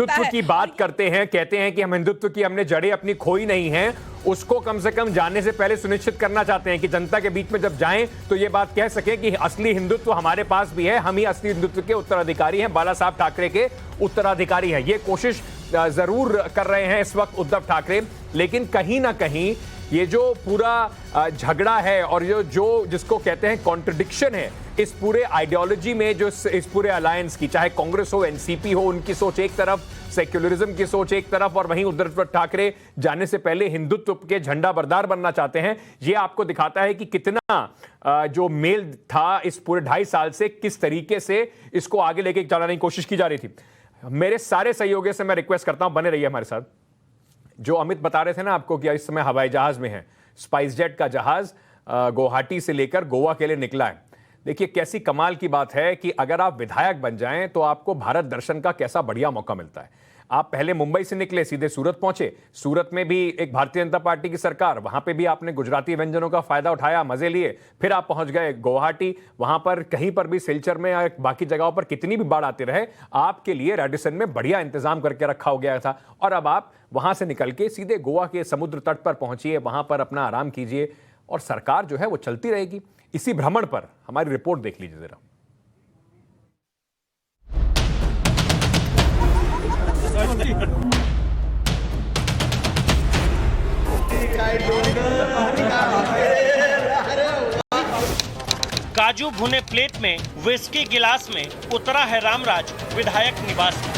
हिंदुत्व की बात करते हैं, कहते हैं कि हम हिंदुत्व की हमने जड़ें अपनी खोई नहीं हैं, उसको कम से कम जाने से पहले सुनिश्चित करना चाहते हैं कि जनता के बीच में जब जाएं तो ये बात कह सके कि असली हिंदुत्व हमारे पास भी है, हम ही असली हिंदुत्व के उत्तराधिकारी हैं, बाला साहब ठाकरे के उत्तराधिकारी हैं। ये कोशिश जरूर कर रहे हैं इस वक्त उद्धव ठाकरे, लेकिन कहीं ना कहीं ये जो पूरा झगड़ा है और जो जिसको कहते हैं कॉन्ट्रडिक्शन है इस पूरे आइडियोलॉजी में, जो इस पूरे अलायंस की, चाहे कांग्रेस हो, एनसीपी हो, उनकी सोच एक तरफ, सेक्युलरिज्म की सोच एक तरफ, और वहीं उद्धव ठाकरे जाने से पहले हिंदुत्व के झंडा बरदार बनना चाहते हैं। ये आपको दिखाता है कि कितना जो मेल था इस पूरे 2.5 साल से, किस तरीके से इसको आगे लेके चलाने की कोशिश की जा रही थी। मेरे सारे सहयोगियों से मैं रिक्वेस्ट करता हूं, बने रहिए हमारे साथ। जो अमित बता रहे थे ना आपको कि इस समय हवाई जहाज में है, स्पाइस जेट का जहाज गुवाहाटी से लेकर गोवा के लिए निकला है। देखिए कैसी कमाल की बात है कि अगर आप विधायक बन जाएं तो आपको भारत दर्शन का कैसा बढ़िया मौका मिलता है। आप पहले मुंबई से निकले, सीधे सूरत पहुंचे, सूरत में भी एक भारतीय जनता पार्टी की सरकार, वहां पे भी आपने गुजराती व्यंजनों का फायदा उठाया, मजे लिए, फिर आप पहुंच गए गुवाहाटी। वहां पर कहीं पर भी सिलचर में या बाकी जगहों पर कितनी भी बाढ़ आती रहे, आपके लिए रेडिसन में बढ़िया इंतजाम करके रखा हो गया था। और अब आप वहां से निकल के सीधे गोवा के समुद्र तट पर पहुंचिए, वहां पर अपना आराम कीजिए और सरकार जो है वो चलती रहेगी। इसी भ्रमण पर हमारी रिपोर्ट देख लीजिए जरा। काजू भुने प्लेट में, विस्की गिलास में उतरा है रामराज विधायक निवास में।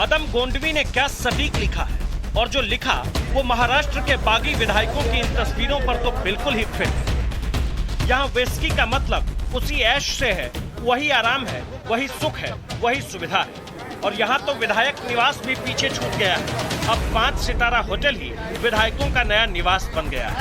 अदम गोंडवी ने क्या सटीक लिखा है, और जो लिखा वो महाराष्ट्र के बागी विधायकों की इन तस्वीरों पर तो बिल्कुल ही फिट है। यहाँ विस्की का मतलब उसी ऐश से है, वही आराम है, वही सुख है, वही सुविधा है। और यहाँ तो विधायक निवास भी पीछे छूट गया है। अब 5 सितारा होटल ही विधायकों का नया निवास बन गया है।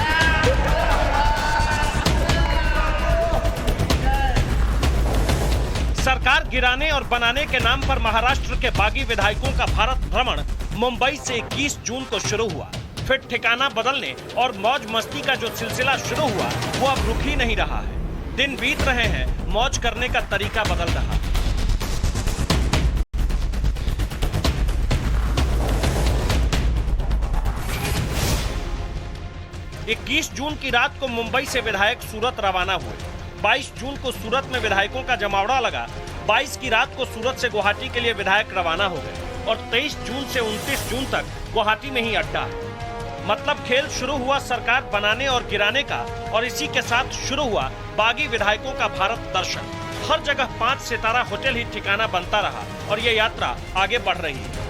सरकार गिराने और बनाने के नाम पर महाराष्ट्र के बागी विधायकों का भारत भ्रमण मुंबई से 21 जून को शुरू हुआ। फिर ठिकाना बदलने और मौज मस्ती का जो सिलसिला शुरू हुआ वो अब रुक ही नहीं रहा है। दिन बीत रहे हैं, मौज करने का तरीका बदल रहा है। इक्कीस जून की रात को मुंबई से विधायक सूरत रवाना हुए। 22 जून को सूरत में विधायकों का जमावड़ा लगा। 22 की रात को सूरत से गुवाहाटी के लिए विधायक रवाना हो गए और 23 जून से 29 जून तक गुवाहाटी में ही अड्डा है। मतलब खेल शुरू हुआ सरकार बनाने और गिराने का, और इसी के साथ शुरू हुआ बागी विधायकों का भारत दर्शन। हर जगह 5 सितारा होटल ही ठिकाना बनता रहा और ये यात्रा आगे बढ़ रही है।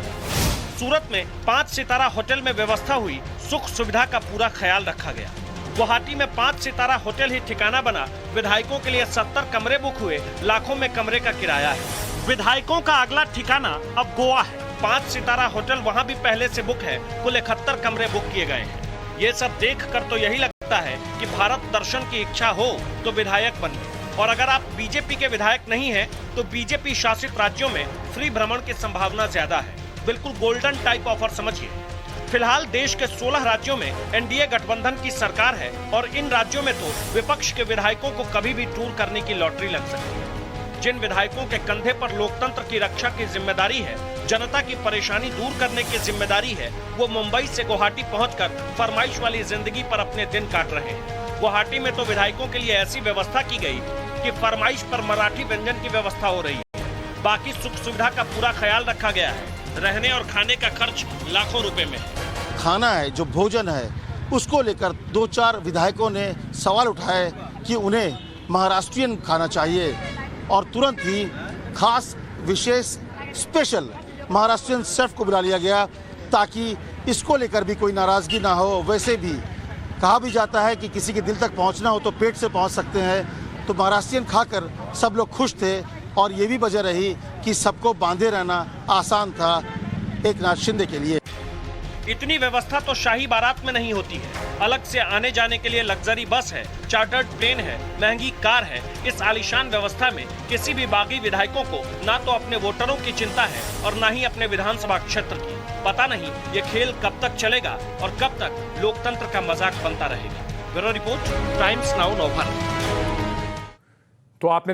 सूरत में 5 सितारा होटल में व्यवस्था हुई, सुख सुविधा का पूरा ख्याल रखा गया। गुवाहाटी में 5 सितारा होटल ही ठिकाना बना, विधायकों के लिए 70 कमरे बुक हुए, लाखों में कमरे का किराया है। विधायकों का अगला ठिकाना अब गोवा है। 5 सितारा होटल वहां भी पहले से बुक है, कुल 71 कमरे बुक किए गए हैं। ये सब देख कर तो यही लगता है कि भारत दर्शन की इच्छा हो तो विधायक बनिए, और अगर आप बीजेपी के विधायक नहीं हैं तो बीजेपी शासित राज्यों में फ्री भ्रमण की संभावना ज्यादा है। बिल्कुल गोल्डन टाइप ऑफर समझिए। फिलहाल देश के 16 राज्यों में एनडीए गठबंधन की सरकार है और इन राज्यों में तो विपक्ष के विधायकों को कभी भी टूर करने की लॉटरी लग सकती है। जिन विधायकों के कंधे पर लोकतंत्र की रक्षा की जिम्मेदारी है, जनता की परेशानी दूर करने की जिम्मेदारी है, वो मुंबई से गुवाहाटी पहुंचकर फरमाइश वाली जिंदगी पर अपने दिन काट रहे हैं। गुवाहाटी में तो विधायकों के लिए ऐसी व्यवस्था की गई कि फरमाइश पर मराठी व्यंजन की व्यवस्था हो रही है। बाकी सुख सुविधा का पूरा ख्याल रखा गया है। रहने और खाने का खर्च लाखों रुपए में है। खाना है, जो भोजन है, उसको लेकर 2-4 विधायकों ने सवाल उठाए कि उन्हें महाराष्ट्रियन खाना चाहिए और तुरंत ही खास विशेष स्पेशल महाराष्ट्रियन शेफ को बुला लिया गया ताकि इसको लेकर भी कोई नाराजगी ना हो। वैसे भी कहा भी जाता है कि किसी के दिल तक पहुंचना हो तो पेट से पहुंच सकते हैं, तो महाराष्ट्रियन खाकर सब लोग खुश थे। और ये भी वजह रही कि सबको बांधे रहना आसान था एकनाथ शिंदे के लिए। इतनी व्यवस्था तो शाही बारात में नहीं होती है। अलग से आने जाने के लिए लग्जरी बस है, चार्टर्ड प्लेन है, महंगी कार है। इस आलीशान व्यवस्था में किसी भी बागी विधायकों को ना तो अपने वोटरों की चिंता है और ना ही अपने विधानसभा क्षेत्र की। पता नहीं ये खेल कब तक चलेगा और कब तक लोकतंत्र का मजाक बनता रहेगा। Bureau report, times now Navbharat. तो आपने